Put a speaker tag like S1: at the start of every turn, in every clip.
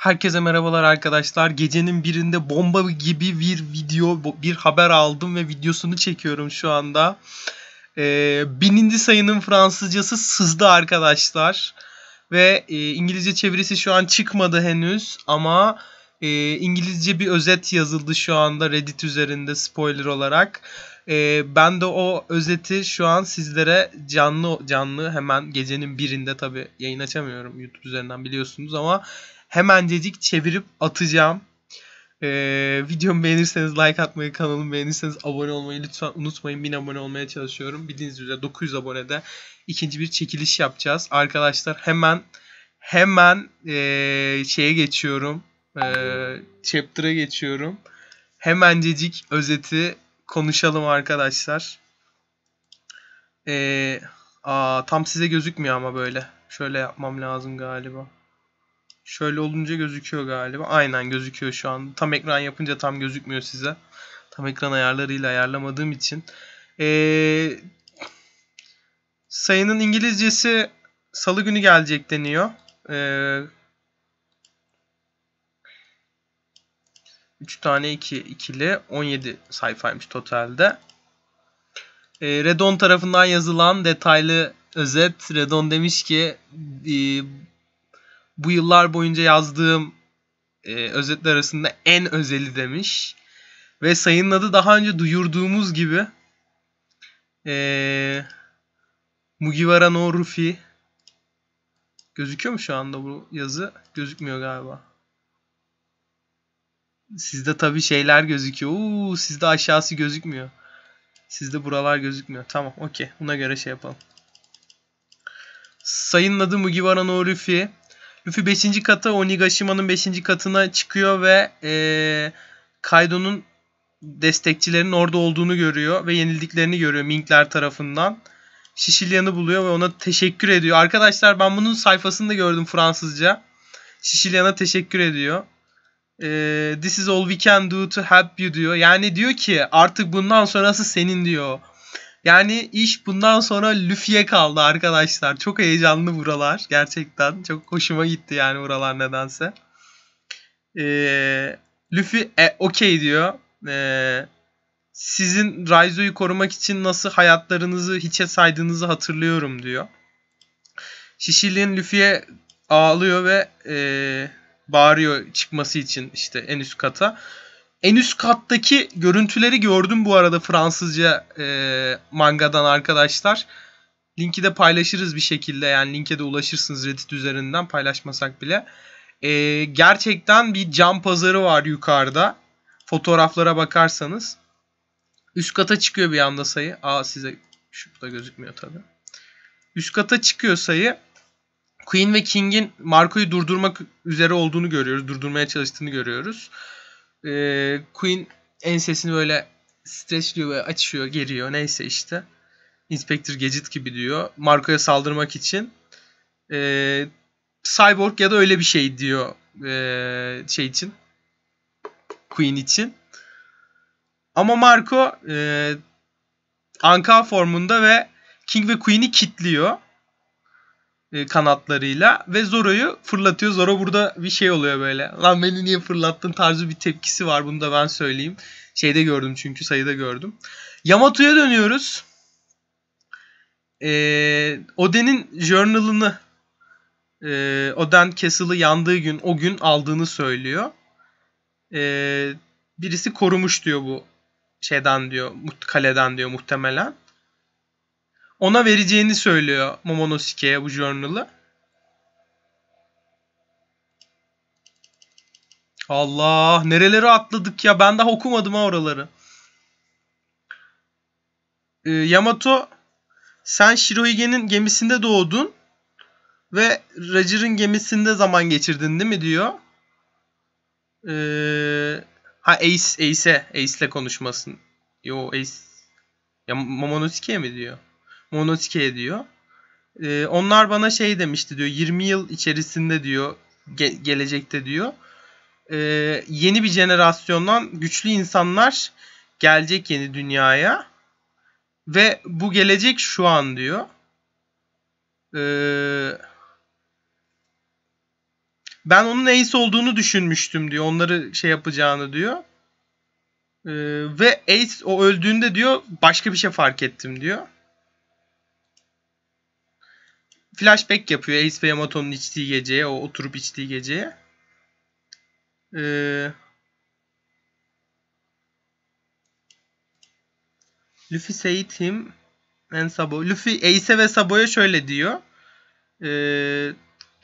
S1: Herkese merhabalar arkadaşlar. Gecenin birinde bomba gibi bir haber aldım ve videosunu çekiyorum şu anda. 1000. sayının Fransızcası sızdı arkadaşlar. Ve İngilizce çevirisi şu an çıkmadı henüz ama İngilizce bir özet yazıldı şu anda Reddit üzerinde spoiler olarak. Ben de o özeti şu an sizlere canlı hemen gecenin birinde, tabi yayın açamıyorum YouTube üzerinden biliyorsunuz ama hemencecik çevirip atacağım. Videomu beğenirseniz like atmayı, kanalımı beğenirseniz abone olmayı lütfen unutmayın. 1000 abone olmaya çalışıyorum. Bildiğiniz üzere 900 abonede ikinci bir çekiliş yapacağız. Arkadaşlar hemen şeye geçiyorum. Chapter'a geçiyorum. Hemencecik özeti konuşalım arkadaşlar. Tam size gözükmüyor ama böyle. Şöyle yapmam lazım galiba. Şöyle olunca gözüküyor galiba. Aynen gözüküyor şu an. Tam ekran yapınca tam gözükmüyor size. Tam ekran ayarlarıyla ayarlamadığım için. Sayının İngilizcesi Salı günü gelecek deniyor. 3 tane ikili 17 sayfaymış totalde. Redon tarafından yazılan detaylı özet. Redon demiş ki bu yıllar boyunca yazdığım özetler arasında en özeli demiş. Ve sayının adı daha önce duyurduğumuz gibi Mugiwara no Luffy. Gözüküyor mu şu anda bu yazı? Gözükmüyor galiba. Sizde tabii şeyler gözüküyor. Sizde aşağısı gözükmüyor. Sizde buralar gözükmüyor. Tamam, okey. Buna göre şey yapalım. Sayının adı Mugiwara no Luffy. Luffy 5. kata Onigashima'nın 5. katına çıkıyor ve Kaido'nun destekçilerinin orada olduğunu görüyor ve yenildiklerini görüyor Minkler tarafından. Sicilian'ı buluyor ve ona teşekkür ediyor. Arkadaşlar ben bunun sayfasında gördüm Fransızca. Sicilian'a teşekkür ediyor. This is all we can do to help you diyor. Yani diyor ki artık bundan sonrası senin diyor. Yani iş bundan sonra Luffy'ye kaldı arkadaşlar. Çok heyecanlı buralar. Gerçekten çok hoşuma gitti yani buralar nedense. Luffy okey diyor. Sizin Raizo'yu korumak için nasıl hayatlarınızı hiçe saydığınızı hatırlıyorum diyor. Sicilian Luffy'ye ağlıyor ve bağırıyor çıkması için işte en üst kata. En üst kattaki görüntüleri gördüm bu arada Fransızca mangadan arkadaşlar. Linki de paylaşırız bir şekilde, yani linke de ulaşırsınız Reddit üzerinden paylaşmasak bile. Gerçekten bir cam pazarı var yukarıda. Fotoğraflara bakarsanız. Üst kata çıkıyor bir anda sayı. Size şurada gözükmüyor tabi. Üst kata çıkıyor sayı. Queen ve King'in Marco'yu durdurmak üzere olduğunu görüyoruz. Durdurmaya çalıştığını görüyoruz. Queen ensesini böyle streçliyor ve açıyor, geriyor. Neyse işte. Inspector Gadget gibi diyor. Marco'ya saldırmak için. Cyborg ya da öyle bir şey diyor. Şey için. Queen için. Ama Marco anka formunda ve King ve Queen'i kilitliyor kanatlarıyla ve Zoro'yu fırlatıyor. Zoro burada bir şey oluyor böyle. Lan beni niye fırlattın tarzı bir tepkisi var. Bunu da ben söyleyeyim. Şeyde gördüm çünkü sayıda gördüm. Yamato'ya dönüyoruz. Oden'in journal'ını Oden Castle'ı yandığı gün o gün aldığını söylüyor. Birisi korumuş diyor bu şeyden diyor. Kaleden diyor muhtemelen. Ona vereceğini söylüyor Momonosuke'ye bu journal'ı. Allah, nerelere atladık ya. Ben daha okumadım ha oraları. Yamato, sen Shirohige'nin gemisinde doğdun ve Roger'ın gemisinde zaman geçirdin değil mi diyor. Ace'le konuşmasın. Yo, Ace. Ya Momonosuke'ye mi diyor? Momonosuke'ye diyor. Onlar bana şey demişti diyor. 20 yıl içerisinde diyor. Gelecekte diyor. Yeni bir jenerasyondan güçlü insanlar gelecek yeni dünyaya. Ve bu gelecek şu an diyor. Ben onun Ace olduğunu düşünmüştüm diyor. Onları şey yapacağını diyor. Ve Ace o öldüğünde diyor başka bir şey fark ettim diyor. Flashback yapıyor Ace ve Yamato'nun içtiği geceye, o oturup içtiği geceye. Luffy said him and Sabo. Luffy Ace'e ve Sabo'ya şöyle diyor.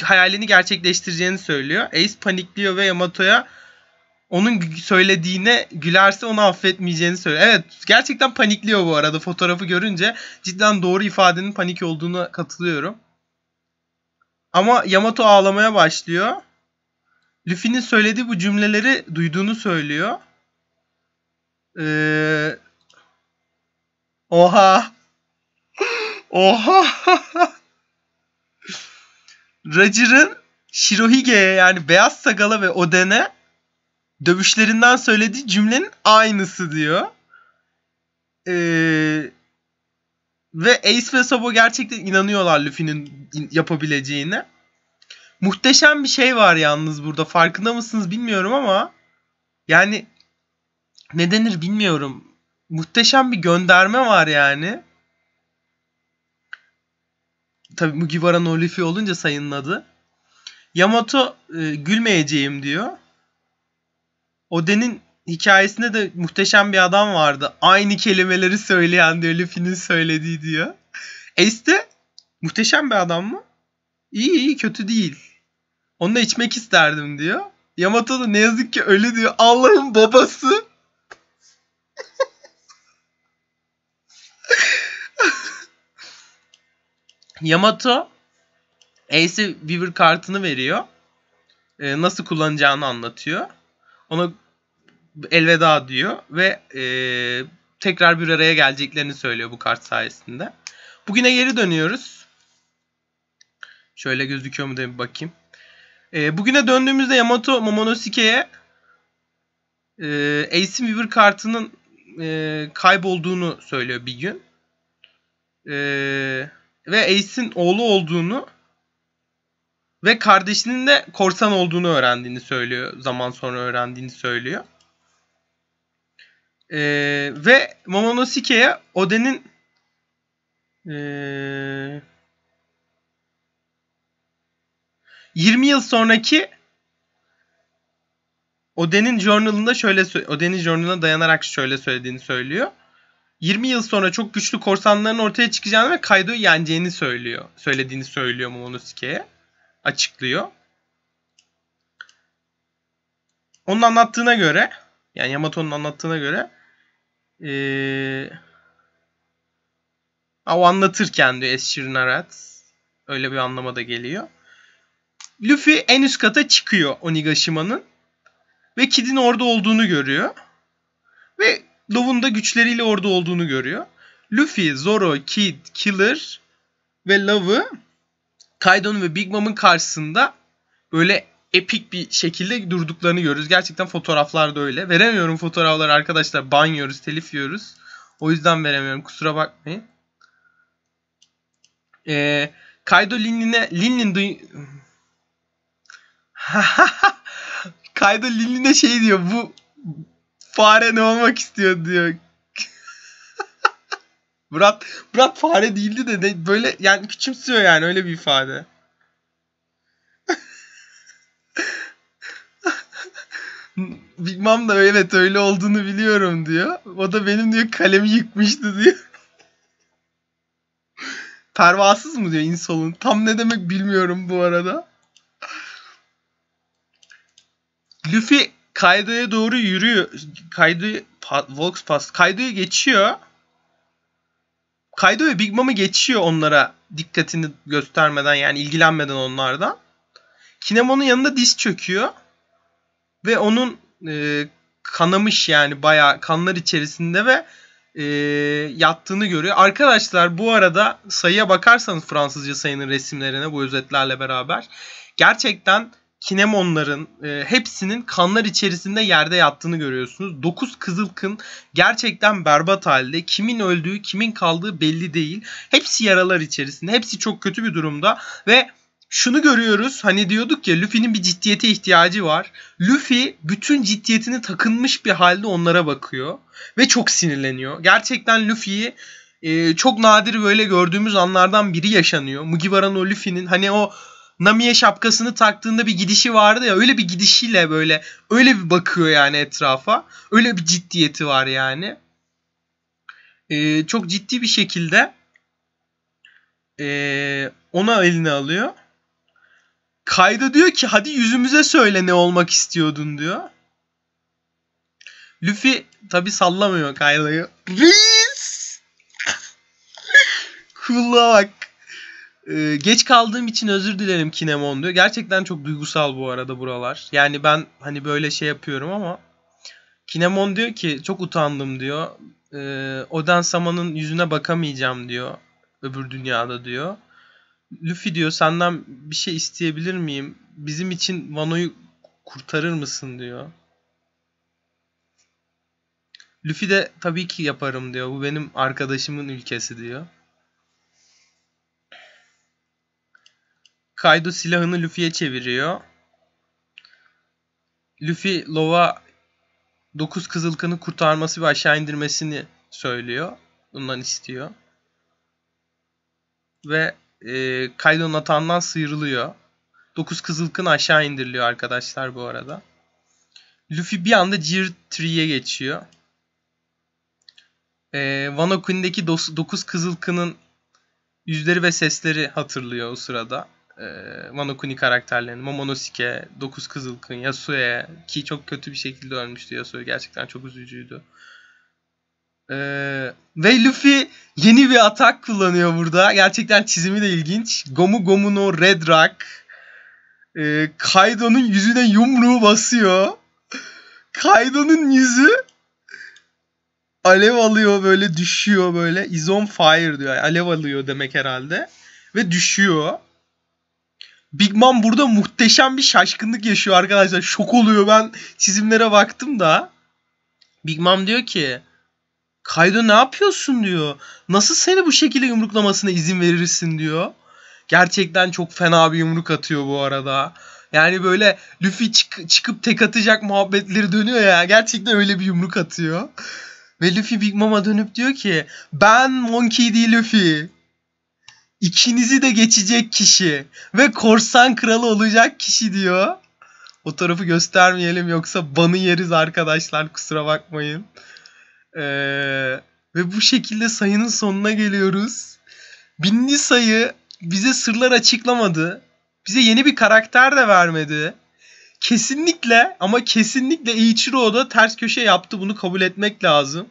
S1: Hayalini gerçekleştireceğini söylüyor. Ace panikliyor ve Yamato'ya onun söylediğine gülerse onu affetmeyeceğini söylüyor. Evet, gerçekten panikliyor bu arada fotoğrafı görünce. Cidden doğru ifadenin panik olduğuna katılıyorum. Ama Yamato ağlamaya başlıyor. Luffy'nin söylediği bu cümleleri duyduğunu söylüyor. Oha. Oha. Roger'ın Shirohige'ye yani Beyaz Sakal'a ve Oden'e dövüşlerinden söylediği cümlenin aynısı diyor. Ve Ace ve Sabo gerçekten inanıyorlar Luffy'nin yapabileceğine. Muhteşem bir şey var yalnız burada. Farkında mısınız bilmiyorum ama yani ne denir bilmiyorum. Muhteşem bir gönderme var yani. Tabii Mugiwara no Luffy olunca sayının adı. Yamato gülmeyeceğim diyor. Oden'in hikayesinde de muhteşem bir adam vardı. Aynı kelimeleri söyleyen diyor. Luffy'nin söylediği diyor. Ace de muhteşem bir adam mı? İyi kötü değil. Onunla içmek isterdim diyor. Yamato da ne yazık ki ölü diyor. Allah'ın babası. Yamato Ace'e Weaver kartını veriyor. Nasıl kullanacağını anlatıyor. Ona elveda diyor ve tekrar bir araya geleceklerini söylüyor bu kart sayesinde. Bugüne geri dönüyoruz. Şöyle gözüküyor mu diye bir bakayım. Bugüne döndüğümüzde Yamato Momonosuke'ye Ace'in Weaver kartının kaybolduğunu söylüyor bir gün. Ve Ace'in oğlu olduğunu ve kardeşinin de korsan olduğunu öğrendiğini söylüyor. Zaman sonra öğrendiğini söylüyor. Ve Momonosuke'ye Oden'in 20 yıl sonraki Oden'in journalına dayanarak şöyle söylediğini söylüyor. 20 yıl sonra çok güçlü korsanların ortaya çıkacağını ve Kaido'yu yeneceğini söylediğini söylüyor Momonosuke'ye. Açıklıyor. Onun anlattığına göre, yani Yamato'nun anlattığına göre o anlatırken diyor Esşirinarat. Öyle bir anlamada geliyor. Luffy en üst kata çıkıyor Onigashima'nın. Ve Kid'in orada olduğunu görüyor. Ve Low'un da güçleriyle orada olduğunu görüyor. Luffy, Zoro, Kid, Killer ve Low'u Kaido'nun ve Big Mom'un karşısında böyle epik bir şekilde durduklarını görüyoruz. Gerçekten fotoğraflar da öyle. Veremiyorum fotoğrafları arkadaşlar. Ban yiyoruz, telif yiyoruz. O yüzden veremiyorum. Kusura bakmayın. Kaido Kaido Linlin'e şey diyor. Bu fare ne olmak istiyor diyor. Murat fare değildi de böyle yani küçümsüyor yani öyle bir ifade. Big Mom da evet öyle olduğunu biliyorum diyor. O da benim diyor kalemi yıkmıştı diyor. Pervasız mı diyor insolun. Tam ne demek bilmiyorum bu arada. Luffy Kaido'ya doğru yürüyor. Kaido'yu geçiyor. Kaido ve Big Mom'u geçiyor onlara dikkatini göstermeden yani ilgilenmeden onlardan. Kinemon'un yanında diz çöküyor. Ve onun kanamış yani bayağı kanlar içerisinde ve yattığını görüyor. Arkadaşlar bu arada sayıya bakarsanız Fransızca sayının resimlerine bu özetlerle beraber gerçekten Kinemonların hepsinin kanlar içerisinde yerde yattığını görüyorsunuz. 9 kızılkın gerçekten berbat halde. Kimin öldüğü, kimin kaldığı belli değil. Hepsi yaralar içerisinde. Hepsi çok kötü bir durumda ve şunu görüyoruz. Hani diyorduk ya, Luffy'nin bir ciddiyete ihtiyacı var. Luffy bütün ciddiyetini takınmış bir halde onlara bakıyor. Ve çok sinirleniyor. Gerçekten Luffy'yi çok nadir böyle gördüğümüz anlardan biri yaşanıyor. Mugiwara no Luffy'nin hani o Nami'ye şapkasını taktığında bir gidişi vardı ya. Öyle bir gidişiyle böyle öyle bir bakıyor yani etrafa. Öyle bir ciddiyeti var yani. Çok ciddi bir şekilde ona eline alıyor. Kaido diyor ki hadi yüzümüze söyle ne olmak istiyordun diyor. Luffy tabi sallamıyor Kaido'yu. Reis! Cool'a bak. Geç kaldığım için özür dilerim Kinemon diyor. Gerçekten çok duygusal bu arada buralar. Yani ben hani böyle şey yapıyorum ama Kinemon diyor ki çok utandım diyor. Oden Sama'nın yüzüne bakamayacağım diyor. Öbür dünyada diyor. Luffy diyor senden bir şey isteyebilir miyim? Bizim için Wano'yu kurtarır mısın diyor. Luffy de tabii ki yaparım diyor. Bu benim arkadaşımın ülkesi diyor. Kaido silahını Luffy'ye çeviriyor. Luffy Low'a 9 Kızılkan'ı kurtarması ve aşağı indirmesini söylüyor. Bundan istiyor. Ve Kaido'nun atağından sıyrılıyor. 9 Kızılkan aşağı indiriliyor arkadaşlar bu arada. Luffy bir anda Gear 3'ye geçiyor. Wano Queen'deki 9 Kızılkan'ın yüzleri ve sesleri hatırlıyor o sırada. Wano Kuni karakterlerini. Momonosuke, 9 Kızılkın, Yasue ki çok kötü bir şekilde ölmüştü Yasue. Gerçekten çok üzücüydü. Ve Luffy yeni bir atak kullanıyor burada. Gerçekten çizimi de ilginç. Gomu Gomu no Red Rock. Kaido'nun yüzüne yumruğu basıyor. Kaido'nun yüzü alev alıyor böyle, düşüyor böyle. Is on fire diyor. Yani alev alıyor demek herhalde. Ve düşüyor. Big Mom burada muhteşem bir şaşkınlık yaşıyor arkadaşlar. Şok oluyor, ben çizimlere baktım da. Big Mom diyor ki Kaido ne yapıyorsun diyor. Nasıl seni bu şekilde yumruklamasına izin verirsin diyor. Gerçekten çok fena bir yumruk atıyor bu arada. Yani böyle Luffy çıkıp tek atacak muhabbetleri dönüyor ya. Gerçekten öyle bir yumruk atıyor. Ve Luffy Big Mom'a dönüp diyor ki ben Monkey D. Luffy. İkinizi de geçecek kişi ve korsan kralı olacak kişi diyor. O tarafı göstermeyelim yoksa banı yeriz arkadaşlar, kusura bakmayın. Ve bu şekilde sayının sonuna geliyoruz. 1000'li sayı bize sırlar açıklamadı. Bize yeni bir karakter de vermedi. Kesinlikle ama kesinlikle Eiichiro Oda ters köşe yaptı, bunu kabul etmek lazım.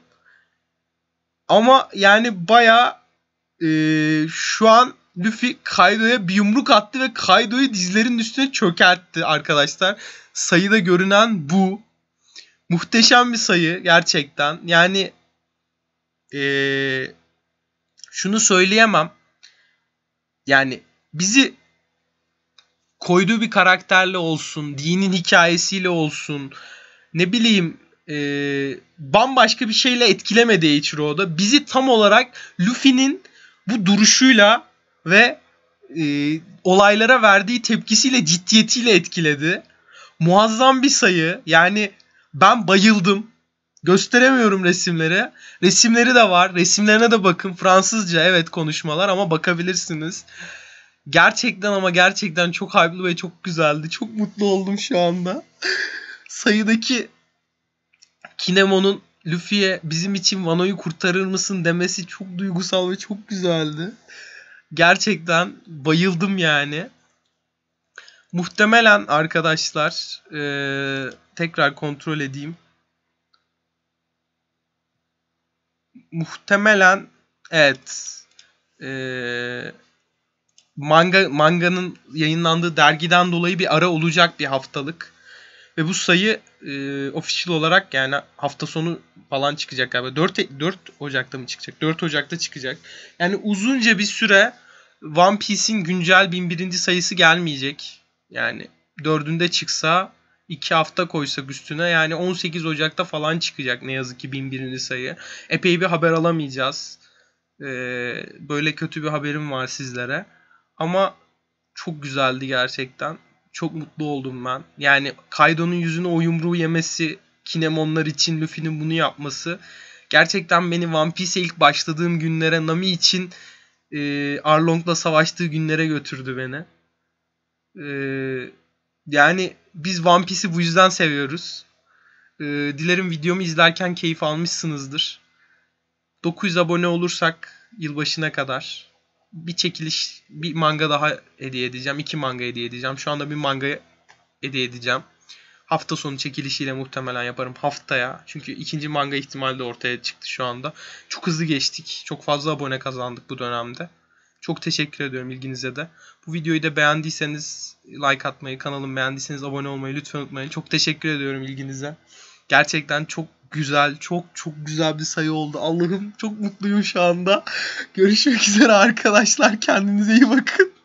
S1: Ama yani bayağı şu an Luffy Kaido'ya bir yumruk attı ve Kaido'yu dizlerinin üstüne çökertti arkadaşlar. Sayıda görünen bu. Muhteşem bir sayı gerçekten. Yani şunu söyleyemem. Yani bizi koyduğu bir karakterle olsun, dinin hikayesiyle olsun, ne bileyim bambaşka bir şeyle etkilemedi Eiichiro Oda. Bizi tam olarak Luffy'nin bu duruşuyla ve olaylara verdiği tepkisiyle, ciddiyetiyle etkiledi. Muazzam bir sayı. Yani ben bayıldım. Gösteremiyorum resimleri. Resimleri de var. Resimlerine de bakın. Fransızca evet konuşmalar ama bakabilirsiniz. Gerçekten ama gerçekten çok hype'lı ve çok güzeldi. Çok mutlu oldum şu anda. Sayıdaki Kinemon'un Luffy'ye bizim için Wano'yu kurtarır mısın demesi çok duygusal ve çok güzeldi. Gerçekten bayıldım yani. Muhtemelen arkadaşlar tekrar kontrol edeyim. Muhtemelen evet manganın yayınlandığı dergiden dolayı bir ara olacak bir haftalık. Ve bu sayı official olarak yani hafta sonu falan çıkacak galiba. 4 Ocak'ta mı çıkacak? 4 Ocak'ta çıkacak. Yani uzunca bir süre One Piece'in güncel 1001. sayısı gelmeyecek. Yani 4'ünde çıksa 2 hafta koysak üstüne yani 18 Ocak'ta falan çıkacak ne yazık ki 1001. sayı. Epey bir haber alamayacağız. Böyle kötü bir haberim var sizlere. Ama çok güzeldi gerçekten. Çok mutlu oldum ben. Yani Kaido'nun yüzüne o yumruğu yemesi, Kinemonlar için Luffy'nin bunu yapması gerçekten beni One Piece'e ilk başladığım günlere, Nami için Arlong'la savaştığı günlere götürdü beni. Yani biz One Piece'i bu yüzden seviyoruz. Dilerim videomu izlerken keyif almışsınızdır. 900 abone olursak yılbaşına kadar bir manga daha hediye edeceğim. 2 manga hediye edeceğim. Şu anda bir manga hediye edeceğim. Hafta sonu çekilişiyle muhtemelen yaparım haftaya. Çünkü ikinci manga ihtimali de ortaya çıktı şu anda. Çok hızlı geçtik. Çok fazla abone kazandık bu dönemde. Çok teşekkür ediyorum ilginize de. Bu videoyu da beğendiyseniz like atmayı, kanalımı beğendiyseniz abone olmayı lütfen unutmayın. Çok teşekkür ediyorum ilginize. Gerçekten çok güzel, çok güzel bir sayı oldu. Allah'ım çok mutluyum şu anda. Görüşmek üzere arkadaşlar. Kendinize iyi bakın.